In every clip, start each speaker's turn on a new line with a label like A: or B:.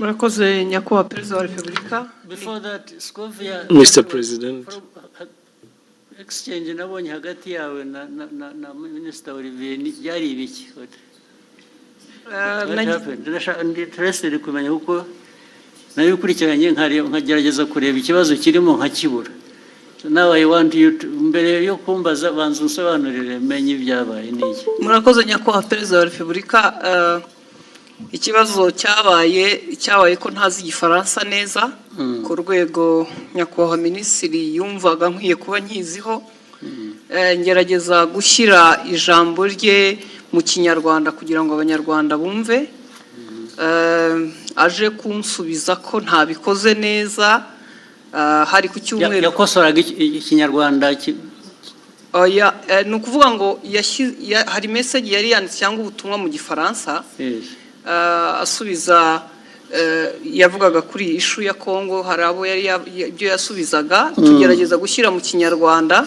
A: Murakoze nyakubahwa Perezida wa Repubulika.
B: Before that, Scovia,
C: Mr. President.
B: Exchange nabonye hagati yawe na Minister Olivier yari ibiki? What happened? Interested kumenya uko nayo ukurikiranye nkagerageza kureba ikibazo kirimo nkakibura. So now I want you to mbere yo kumbaza banza unsobanurire menye ibyabaye niki.
A: Murakoze nyakubahwa Perezida wa Repubulika. Ikibazo cyabaye ko ntazi igifaransa neza ku rwego nyakubahwa Minisitiri yumvaga nkwiye kuba nkiziho. Ngerageza gushyira ijambo rye mu Kinyarwanda kugira ngo abanyarwanda bumve. Aje kunsubiza ko ntabikoze neza. Hari ku cyumweru
B: yakosoraga Ikinyarwanda
A: ni ukuvuga ngo hari message yari yanditse cyangwa ubutumwa mu Gifaransa. Asubiza yavugaga kuri issue ya Kongo, hari abo yari ibyo yasubizaga tugerageza gushyira mu Kinyarwanda.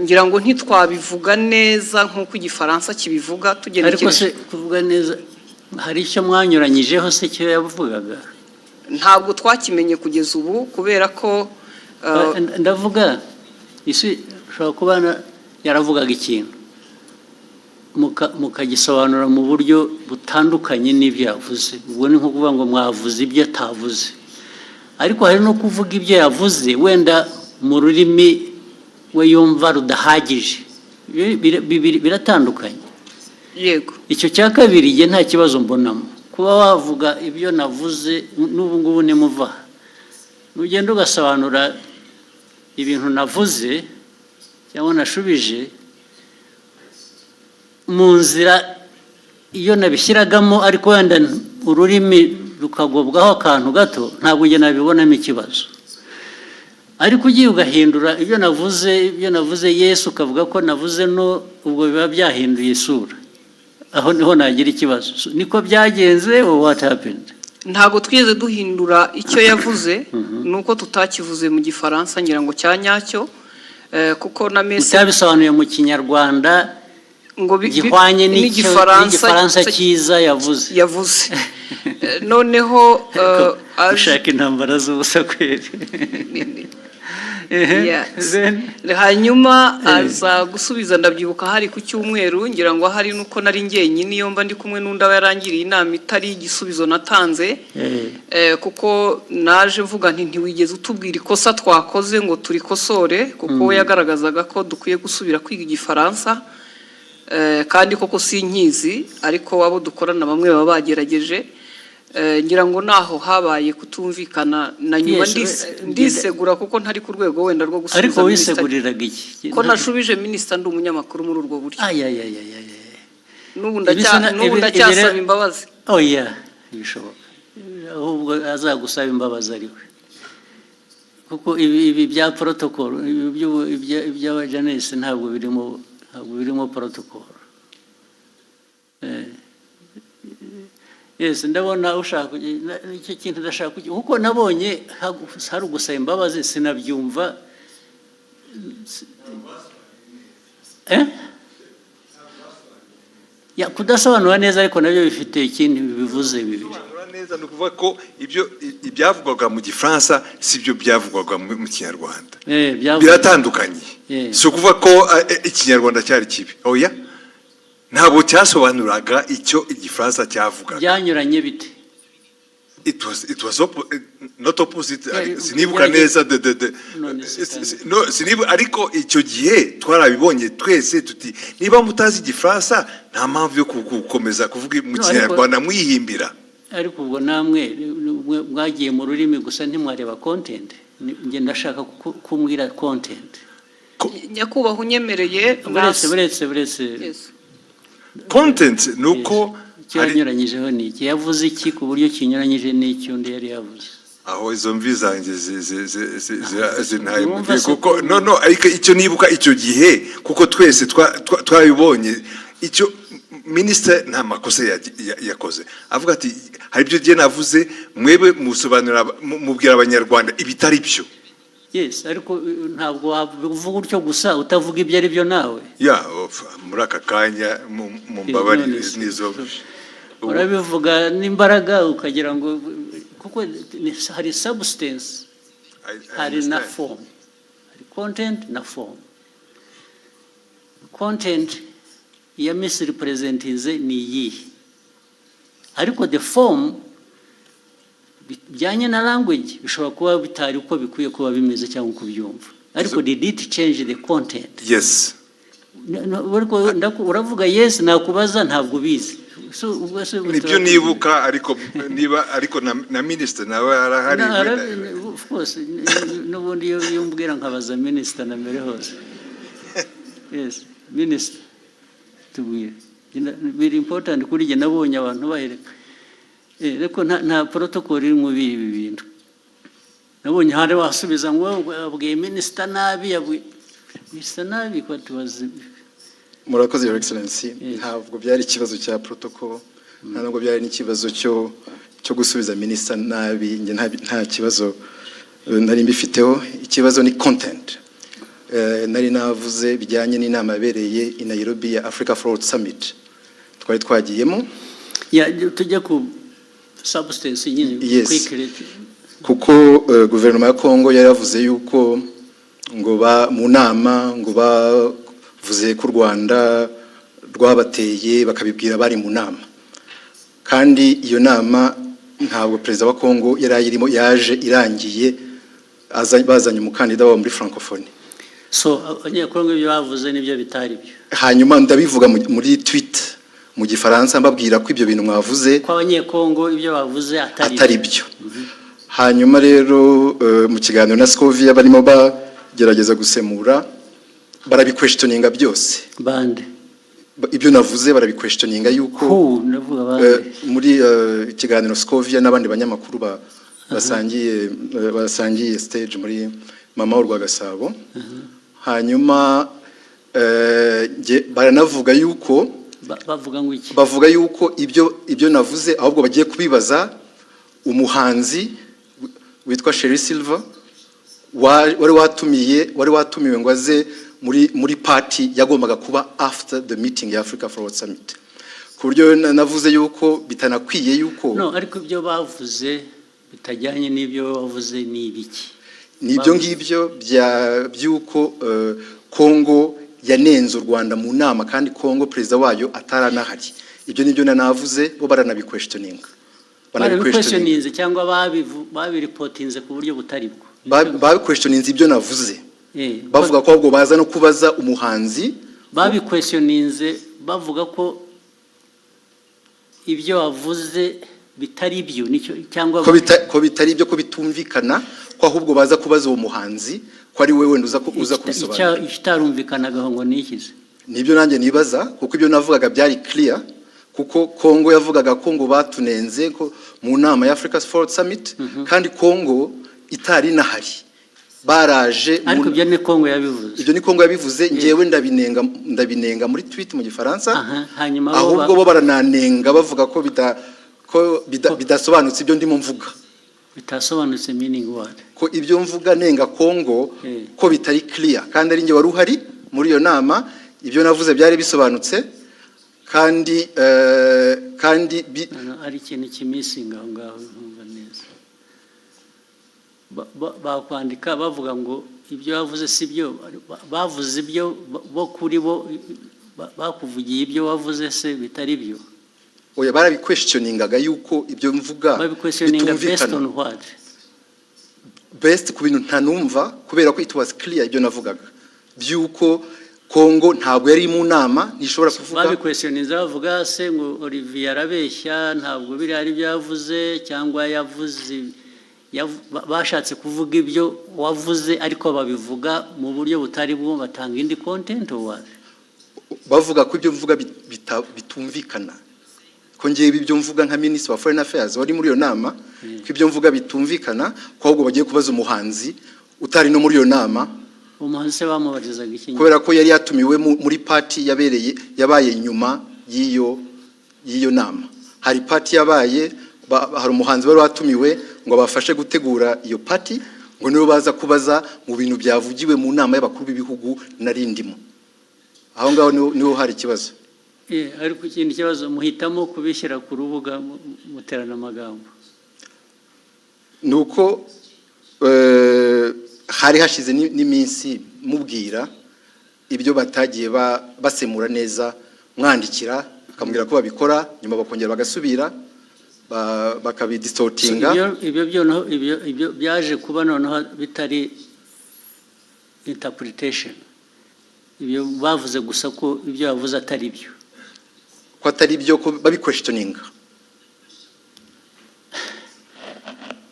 A: Ngira ngo ntitwabivuga neza nk'uko Igifaransa kibivuga tugerekeje.
B: Ariko se kuvuga neza hari icyo mwanyuranyijeho se cyo yavugaga?
A: Ntabwo twakimenye kugeza ubu kubera ko
B: ndavuga isi ushobora kuba yaravugaga ikintu mukagisobanura mu buryo butandukanye n'ibyo yavuze. Ubwo ni nko kuvuga ngo mwavuze ibyo atavuze, ariko hari no kuvuga ibyo yavuze wenda mu rurimi we yumva rudahagije. Biratandukanye.
A: Yego,
B: icyo cya kabiri nge nta kibazo mbonamo kuba wavuga ibyo navuze. N'ubu ngubu nimuva nugenda ugasobanura ibintu navuze cyangwa nashubije mu nzira iyo nabishyiragamo, ariko wenda ururimi rukagobwaho akantu gato, ntabwo nge nabibonamo ikibazo. Ariko ugiye ugahindura ibyo navuze Yesu ukavuga ko navuze no, ubwo biba byahinduye isura. Aho niho nagira ikibazo. Niko byagenze or what happened?
A: Ntabwo twigeze duhindura icyo yavuze, nuko tutakivuze mu Gifaransa ngira ngo cyanyacyo, kuko na message
B: utabisobanuye mu Kinyarwanda
A: ngo
B: gihwanye n'igifaransa cyiza
A: yavuze. Noneho
B: ushaka intambara z'ubusa kweri.
A: Hanyuma aza gusubiza, ndabyibuka hari ku cyumweru, ngira ngo hari nuko nari njyenyine iyo mba ndi kumwe n'undi aba yarangiriye inama itari igisubizo natanze. Kuko naje mvuga nti ntiwigeze utubwira ikosa twakoze ngo turikosore, kuko we yagaragazaga ko dukwiye gusubira kwiga Igifaransa. Kandi koko sinkizi, ariko abo dukorana bamwe baba bagerageje. Ngira ngo naho habaye kutumvikana na nyuma ndisegura kuko ntari ku rwego wenda rwo gusubiza.
B: Ariko wiseguriraga iki?
A: Ko nashubije Minisita ndi umunyamakuru muri urwo buryo. N'ubu ndacyasaba imbabazi.
B: Oya, bishoboka. Ahubwo azagusaba imbabazi ariwe. Kuko ibi bya protocol, iby'abajanesi ntabwo birimo protocol. Yes, ndabona ushaka icyo kintu ndashaka kuko nabonye hari ugusaba imbabazi sinabyumva. Kudasobanura neza ariko nabyo bifite ikindi bivuze bibiri.
D: Neza ni ukuvuga ko ibyavugwaga mu Gifaransa si byo byavugwaga mu Kinyarwanda. Biratandukanye. Si ukuvuga ko Ikinyarwanda cyari kibi. Oya, ntabwo cyasobanuraga icyo Igifaransa cyavugaga.
B: Byanyuranye bite?
D: It was not opposite. Sinibuka neza ariko icyo gihe twarabibonye twese tuti niba mutazi Igifaransa nta mpamvu yo gukomeza kuvuga mu Kinyarwanda mwihimbira.
B: Ariko ubwo namwe mwagiye mu rurimi gusa ntimwareba content. Nge ndashaka kumbwira content.
A: Nyakubahwa unyemereye
B: buretse
D: content nuko
B: cyanyuranyijeho niki yavuze iki ku buryo kinyuranyije n'icyo undi yari yavuze.
D: Aho izo mvi zanjye zintaye kuko no ariko icyo nibuka icyo gihe kuko twese twabibonye icyo Minisitiri nta makosa yakoze. Avuga ati hari ibyo gihe navuze mwebe musobanura mubwira abanyarwanda ibitari byo.
B: Yes, ariko ntabwo wavuga utyo gusa utavuga ibyo ari byo nawe.
D: Muri aka kanya mu mbabarire nizo.
B: urabivuga n'imbaraga ukagira ngo kuko hari substance hari na form, hari content na form. Content ya misrepresentinze ni iyi, ariko the form bijyanye na language bishobora kuba bitari uko bikwiye kuba bimeze cyangwa kubyumva, ariko did it change the content?
D: Yes.
B: Uravuga yes, nakubaza ntabwo bizi.
D: Nibyo nibuka, ariko na minister nawe arahari.
B: Of course, n'ubundi iyo mbwira nkabaza minister na mbere hose. Yes, minister tubwire. Very important kuri jye nabonye abantu bahereka. Reko nta protocol iri mu bibi bintu. Nabonye hari wasubiza ngo abwiye minister nabi, minister nabi ko tubaze.
C: Murakoze Your Excellency, ntabwo byari ikibazo cya protocol, ntabwo byari n'ikibazo cyo gusubiza minister nabi, nge nta kibazo nari mbifiteho. Ikibazo ni content. Nari navuze bijyanye n'inama yabereye i Nairobi ya Africa Fraud Summit twari twagiyemo.
B: Tujya ku substance nyine quickly.
C: Kuko guverinoma ya Kongo yaravuze yuko ngo mu nama ngo bavuze ko u Rwanda rwabateye bakabibwira bari mu nama, kandi iyo nama ntabwo perezida wa Kongo yari ayirimo, yaje irangiye bazanye umukandida wa muri francophonie.
B: So abanyekongo ibyo bavuze nibyo bitari byo.
C: Hanyuma ndabivuga muri tweet mu Gifaransa mbabwira ko ibyo bintu mwavuze
B: ko abanyekongo ibyo bavuze
C: atari byo. Hanyuma rero mu kiganiro na Scovia barimo bagerageza gusemura, barabiquestioninga byose.
B: Bande
C: ibyo navuze barabiquestioninga yuko muri ikiganiro Scovia n'abandi banyamakuru basangiye stage muri Mama w'u Rwagasabo. Hanyuma baranavuga yuko bavuga yuko ibyo navuze ahubwo bagiye kubibaza umuhanzi witwa Sherry Silver wari watumiwe ngo aze muri party yagombaga kuba after the meeting ya Africa Fraud Summit. Ku buryo navuze yuko bitanakwiye yuko
B: ariko ibyo bavuze bitajyanye n'ibyo bavuze ni ibiki?
C: Nibyo ngibyo byuko Kongo yanenze u Rwanda mu nama kandi Kongo perezida wayo ataranahari. Ibyo nibyo navuze, bo baranabiquestioninga.
B: Barabiquestioninze cyangwa babiripotinze ku buryo butari bwo?
C: Babiquestioninze ibyo navuze. Bavuga ko ahubwo baza no kubaza umuhanzi.
B: Babiquestioninze bavuga ko ibyo wavuze bitari byo nicyo cyangwa
C: ko bitari byo, ko bitumvikana, ko ahubwo baza kubaza uwo muhanzi ko ari wewe uza kubisobanura.
B: Ikitarumvikanaga ngo nikize.
C: Nibyo nanjye nibaza, kuko ibyo navugaga byari clear, kuko Kongo yavugaga ko ngo batunenze ko mu nama ya Africa Fraud Summit, kandi Kongo itari nahari. Baraje
B: ariko ibyo ni Kongo yabivuze.
C: Ibyo ni Kongo yabivuze, ngewe ndabinenga muri tweet mu Gifaransa.
B: Hanyuma
C: ahubwo bo barananenga bavuga ko bidasobanutse ibyo ndimo mvuga.
B: Bitasobanutse meaning what?
C: Ko ibyo mvuga nenga Kongo ko bitari clear, kandi ari nge wari uhari muri iyo nama. Ibyo navuze byari bisobanutse, kandi
B: ari ikintu kimisinga aho ngaho ntumva neza. Bakwandika bavuga ngo ibyo bavuze si byo, bavuze ibyo bo kuri bo bakuvugiye ibyo wavuze se bitari byo.
C: Oya, barabiquestioningaga yuko ibyo mvuga
B: bitumvikana.
C: Best ku bintu ntanumva, kubera ko it was clear ibyo navugaga byuko Kongo ntabwo yari mu nama, nishobora kuvuga.
B: Babiquestioninze bavuga se ngo Olivier arabeshya, ntabwo biri ari byo yavuze, cyangwa yavuze bashatse kuvuga ibyo wavuze ariko babivuga mu buryo butari bwo, batanga indi content wawe.
C: Bavuga ko ibyo mvuga bitumvikana, ko ngiye ibyo mvuga nka Minister wa Foreign Affairs wari muri iyo nama, ko ibyo mvuga bitumvikana, ko ahubwo bagiye kubaza umuhanzi utari no muri iyo nama.
B: Umuhanzi se bamubarizaga iki?
C: Kubera ko yari yatumiwe muri party yabaye nyuma y'iyo nama. Hari party yabaye, hari umuhanzi wari watumiwe ngo bafashe gutegura iyo party, ngo nibo baza kubaza mu bintu byavugiwe mu nama y'abakuru b'ibihugu narindimo. Aho ngaho niho hari ikibazo.
B: ariko ikindi kibazo muhitamo kubishyira ku rubuga muterana amagambo.
C: nuko hari hashize n'iminsi mubwira ibyo batagiye basemura neza, mwandikira akamubwira ko babikora, nyuma bakongera bagasubira bakabidistortinga.
B: Ibyo byaje kuba noneho bitari interpretation, ibyo bavuze gusa ko ibyo yavuze atari byo,
C: ko atari byo, ko babiquestioninga.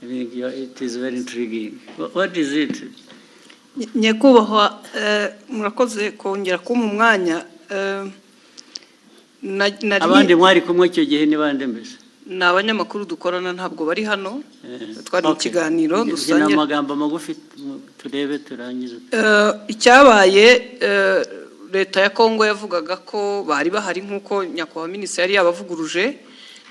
B: It is very intriguing. What is it?
A: Nyakubahwa, murakoze kongera kumpa umwanya.
B: Abandi mwari kumwe icyo gihe ni bande mbese?
A: Ni abanyamakuru dukorana, ntabwo bari hano, twari mu kiganiro
B: dusangira amagambo magufi turebe turangize.
A: Icyabaye, leta ya Kongo yavugaga ko bari bahari nk'uko nyakubahwa minisitiri yari yabavuguruje,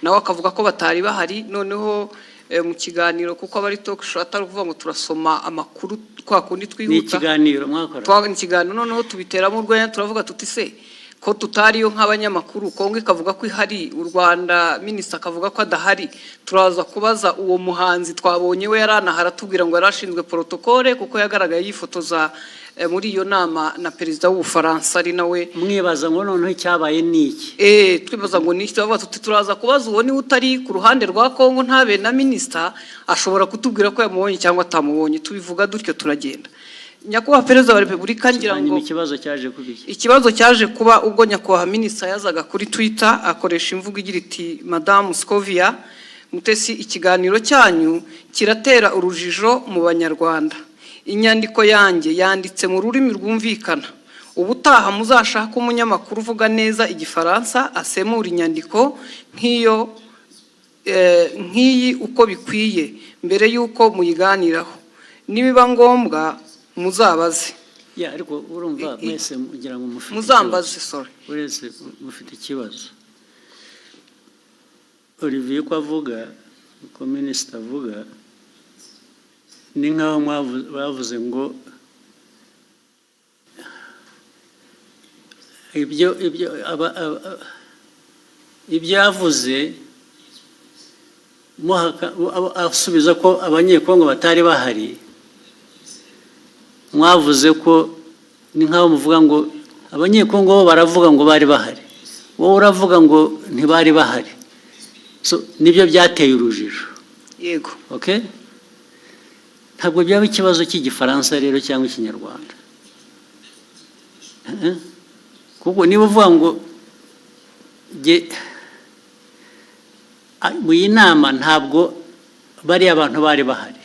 A: nawe akavuga ko batari bahari. Noneho mu kiganiro, kuko abari talk show atari kuvuga ngo turasoma amakuru kwa kundi twihuta,
B: ni ikiganiro mwakora,
A: ni ikiganiro, noneho tubiteramo urwenya, turavuga tuti se ko tutariyo nk'abanyamakuru, Kongo ikavuga ko ihari, u Rwanda minisitiri akavuga ko adahari, turaza kubaza uwo muhanzi twabonye we yaranahara, tubwira ngo yarashinzwe protokole kuko yagaragaye yifotoza muri iyo nama na perezida w'Ubufaransa ari nawe.
B: Mwibaza ngo noneho icyabaye niki?
A: Twibaza ngo niki, tubavuga tuti turaza kubaza uwo niwe utari ku ruhande rwa Kongo, ntabe na minisitiri ashobora kutubwira ko yamubonye cyangwa atamubonye. Tubivuga dutyo turagenda. Nyakubahwa Perezida wa Repubulika, ngira ngo ikibazo cyaje kuba ubwo nyakubahwa minisitiri yazaga kuri Twitter akoresha imvugo igira iti Madame Scovia Mutesi, ikiganiro cyanyu kiratera urujijo mu Banyarwanda. Inyandiko yanjye yanditse mu rurimi rwumvikana. Ubutaha muzashaka umunyamakuru uvuga neza Igifaransa asemura inyandiko nk'iyi uko bikwiye mbere y'uko muyiganiraho. Nibiba ngombwa muzabaze.
B: Ariko urumva mwese mugira ngo mufite
A: muzambaze, sorry,
B: uretse mufite ikibazo. Olivier ko avuga, ko minisitiri avuga, ni nkaho bavuze ngo ibyo yavuze asubiza ko abanyekongo batari bahari. Mwavuze ko ni nkaho muvuga ngo abanyekongo bo baravuga ngo bari bahari, wowe uravuga ngo ntibari bahari. So nibyo byateye urujijo.
A: Yego.
B: Okay? Ntabwo byaba ikibazo cy'Igifaransa rero cyangwa Ikinyarwanda. Kuko niba uvuga ngo mu iyi nama ntabwo bari abantu bari bahari.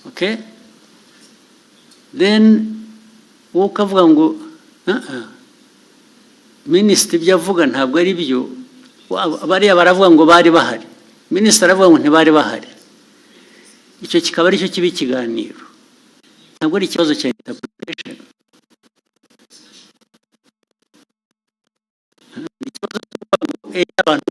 B: Okay? Then wowe ukavuga ngo minisitiri ibyo avuga ntabwo ari byo, bariya baravuga ngo bari bahari, minisitiri aravuga ngo ntibari bahari. Icyo kikaba aricyo kiba ikiganiro, ntabwo ari ikibazo cya interpretation. Ikibazo cy'abantu